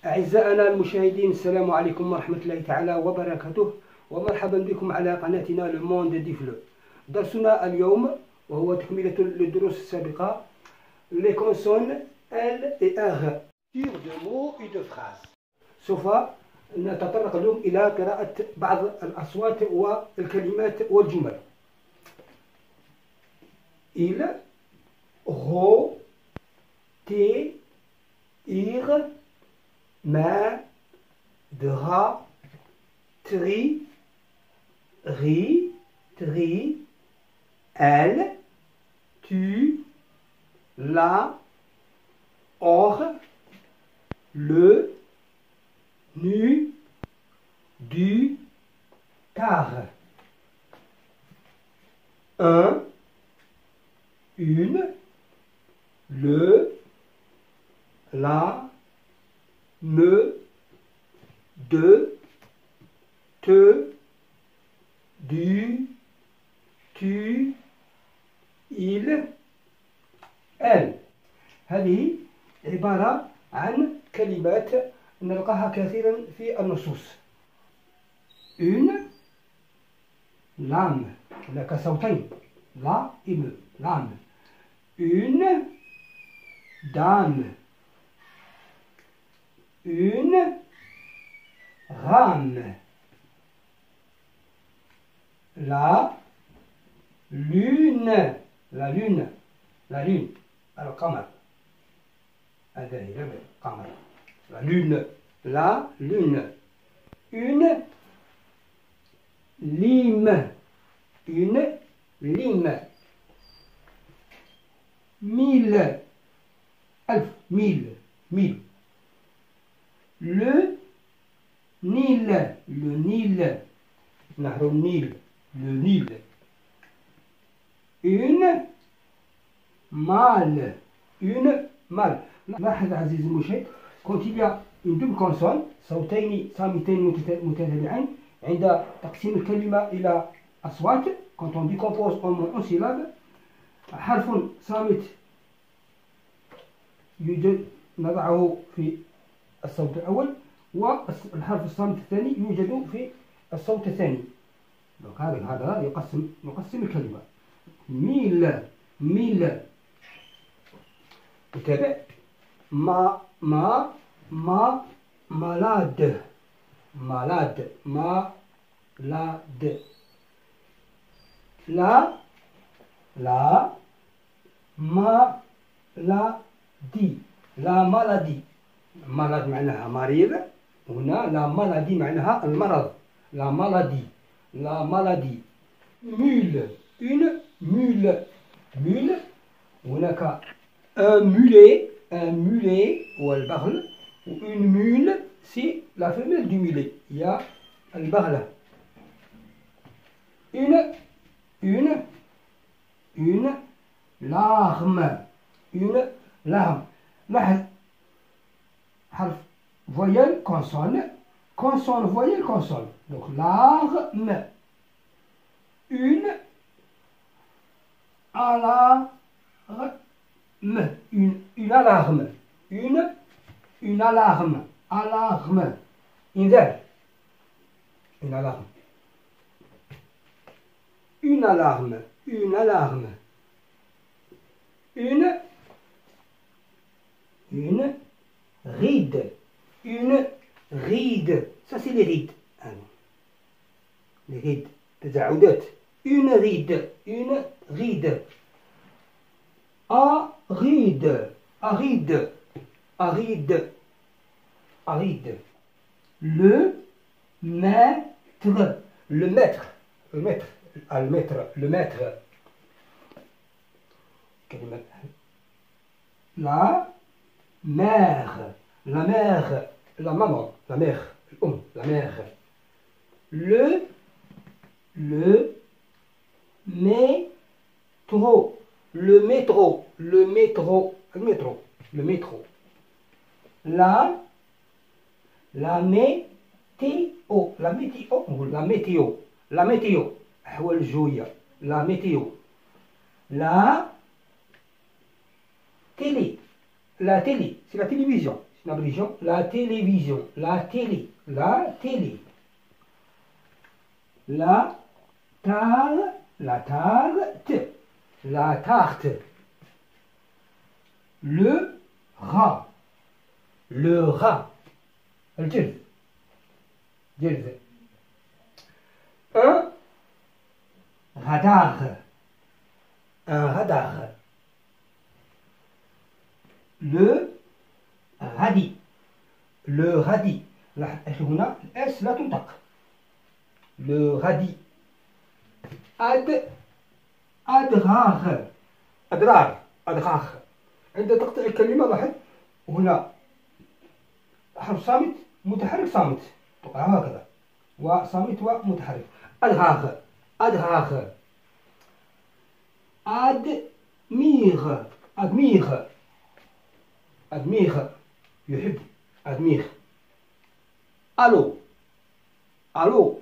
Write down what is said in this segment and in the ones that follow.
أعزائنا المشاهدين، السلام عليكم ورحمة الله تعالى وبركاته، ومرحبا بكم على قناتنا لو موند دي فلو. درسنا اليوم وهو تكملة للدروس السابقة، les consonnes L et R sur de mots et de phrases. سوف نتطرق اليوم إلى قراءة بعض الأصوات والكلمات والجمل. Il, ro, té, ir, ma, dra, tri, ri, tri, elle, tu, la, or, le, nu, du, car. Un, une, le, la, me, de, te, du, tu, il, elle. هذه عبارة عن كلمات نلقاها كثيرا في النصوص. Une lame، هناك صوتين لا إم lame. Une dame. Une rame. La lune. La lune. La lune. القمر. هذا هي القمر. La lune. La lune. Une lime. Une lime. Mille. ألف. Mille. Mille. Le Nil. Le Nil. نهر النيل. Le Nil. Une mâle. Une mâle. لاحظ عزيزي المشاهد، quand il y a une double consonne، صوتين صامتين متتابعين، عند تقسيم الكلمة إلى أصوات، quand on décompose en mots en syllabes، حرف صامت يوجد نضعه في الصوت الأول، والحرف الصامت الثاني يوجد في الصوت الثاني. هذا يقسم الكلمة. ميل. ميل. نتابع. malade. malade. malade. la maladie. la maladie. malade معناها مريض، هنا la maladie معناها المرض. la maladie. la maladie. mule. une mule. mule. هناك un mulet. un mulet هو البغل، une mule c'est la femelle du mulet. il y a البغلة. une larme. une larme. لاحظ حرف voyelle consonne، consonne voyelle consonne، donc larme. une alarme. une alarme. une alarme. alarme. إنذار. une alarme. une alarme. une alarme. une ride. une ride. ça c'est les rides. les rides. تجاعدات. une ride. une ride. aride. aride. aride. aride. le maître. le maître. le maître. المتر. le maître. la mère. la mère. la maman. la mère. la mère. le métro. le métro. le métro. le métro. le métro. la météo. la météo. la météo. la météo. أحوال الجوية. la météo. la télé. La télé, c'est la télévision. abréviation. La télévision, la télé, la télé. La tarte, la tarte, la tarte. Le rat, le rat. الجلد جلد. Un radar, un radar. Le radis, le radis. هنا الاس لا تنطق. le radis. أدراغ، أدراغ، أدراغ. عند تقطيع الكلمة لاحظ هنا حرف صامت متحرك صامت تقرأ هكذا، وصامت ومتحرك. أدراغ، أدراغ. أدميغ، أدميغ، أدميغ يحب، أدميغ. ألو، ألو،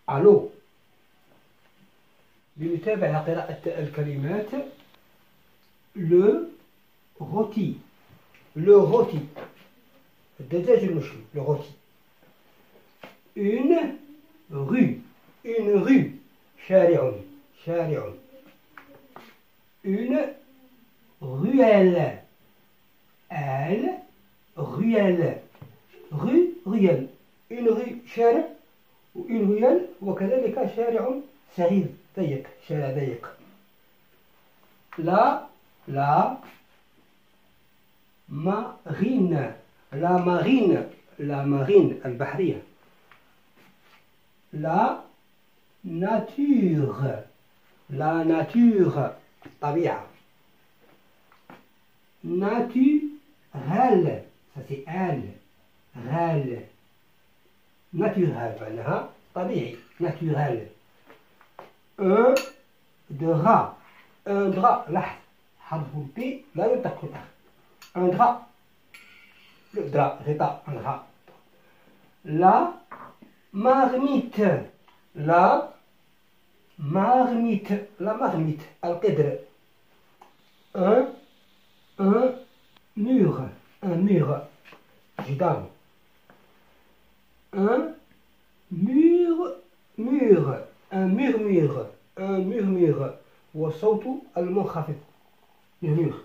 ألو. لنتابع قراءة الكلمات. لو روتي، لو روتي الدجاج المشوي، لو روتي. une rue، une rue شارع، شارع. une ruelle، elle ruelle، rue ruelle. une rue شارع، وune ruelle وكذلك شارع صغير ضيق، شارع ضيق. la marine، la marine، la marine البحرية. la nature، la nature الطبيعة. naturel، ça c'est elle، elle. naturel معناها طبيعي، naturel. un drap، un drap. لاحظ حرف بي لا ينطق في الآخر. un drap، le drap غطاء، un drap. la marmite، la marmite، la marmite القدر. un mur، un mur جدار. un mur، mur، un murmure، un murmure والصوت المنخفض، murmure.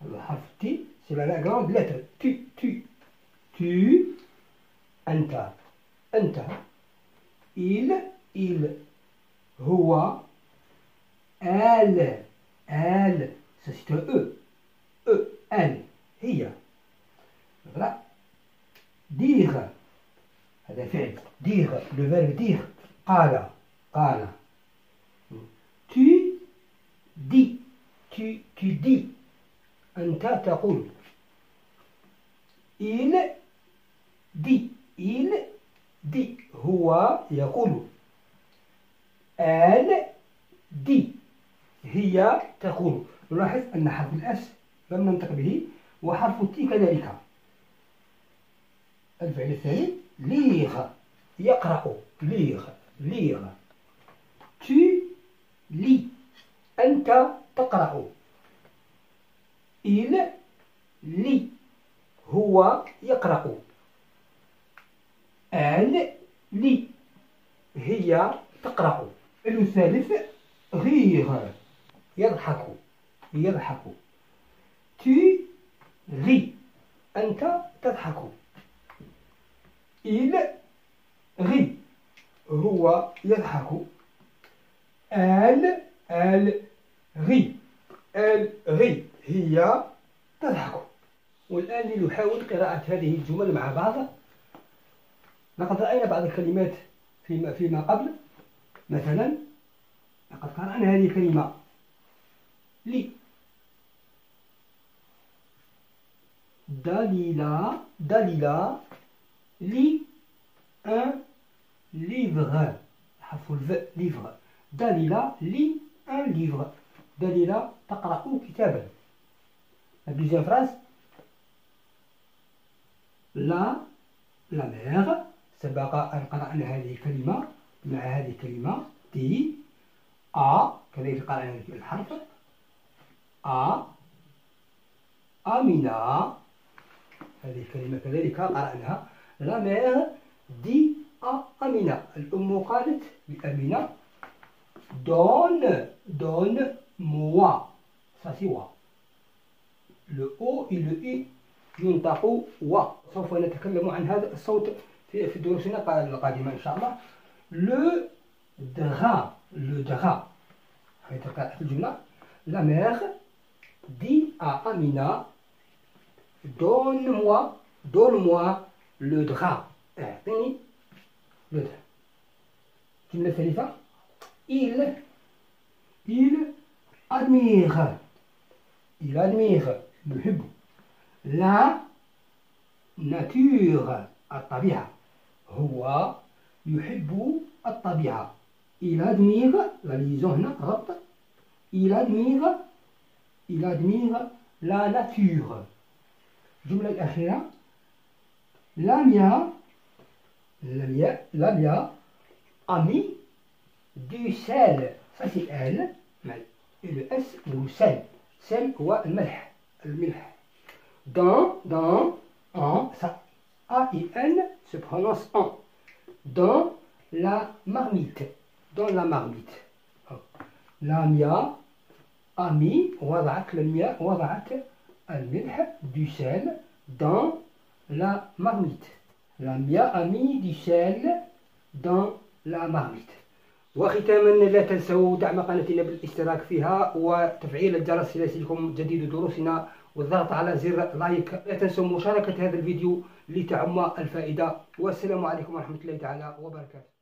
الحرف تي c'est la grande lettre. tu أنت، أنت. il هو، elle ça c'est un elle هي. voilà. dire هذا فعل. dire le verbe dire. قال، قال. tu dis، tu dis. أنت تقول. il dit هو يقول. elle dit هي تقول. نلاحظ أن حرف الأس لم ننطق به، وحرف التي كذلك. الفعل الثاني lire يقرأ، lire، lire. tu lis أنت تقرأ. il lit هو يقرأ. elle lit هي تقرأ. الثالث rire يضحك، يضحك. tu ris أنت تضحك. il rit هو يضحك. elle rit، elle rit هي تضحك. والآن لنحاول قراءة هذه الجمل مع بعض. لقد رأينا بعض الكلمات فيما قبل. مثلا لقد قرأنا هذه الكلمة لي. دليلا، دليلا لي un livre. حرف الف livre. دليلا لي un livre. دليلا تقرأ كتابا. La deuxième phrase. la mère. سبق أن قرأنا هذه الكلمة مع هذه الكلمة دي. كذلك قرأنا الحرف أمينة. هذه الكلمة كذلك قرأناها. لا مير دي à Amina. الأم قالت لأمينة donne-moi. Ça c'est wa. Le O et le I ينطق و. سوف نتكلم عن هذا الصوت في دروسنا القادمة إن شاء الله. Le drap. هذه تلقى الجملة. La mère dit à Amina donne-moi le drap. اعطني le drap. الجملة الثالثة. Il admire يحب la nature الطبيعة. هو يحب الطبيعة. Il admire la liaison هنا ربط. Il admire la nature. الجملة الأخيرة. Lamia a mis du sel. Ça c'est elle. Et le S ou sel. Sel هو الملح. En, ça A et N se prononce en. Dans la marmite. Lamia a mis وضعت الملح du sel dans la marmite. Lamia a mis du sel dans la marmite. وختاما لا تنسوا دعم قناتنا بالاشتراك فيها وتفعيل الجرس ليصلكم جديد دروسنا والضغط على زر لايك. لا تنسوا مشاركة هذا الفيديو لتعم الفائدة. والسلام عليكم ورحمة الله تعالى وبركاته.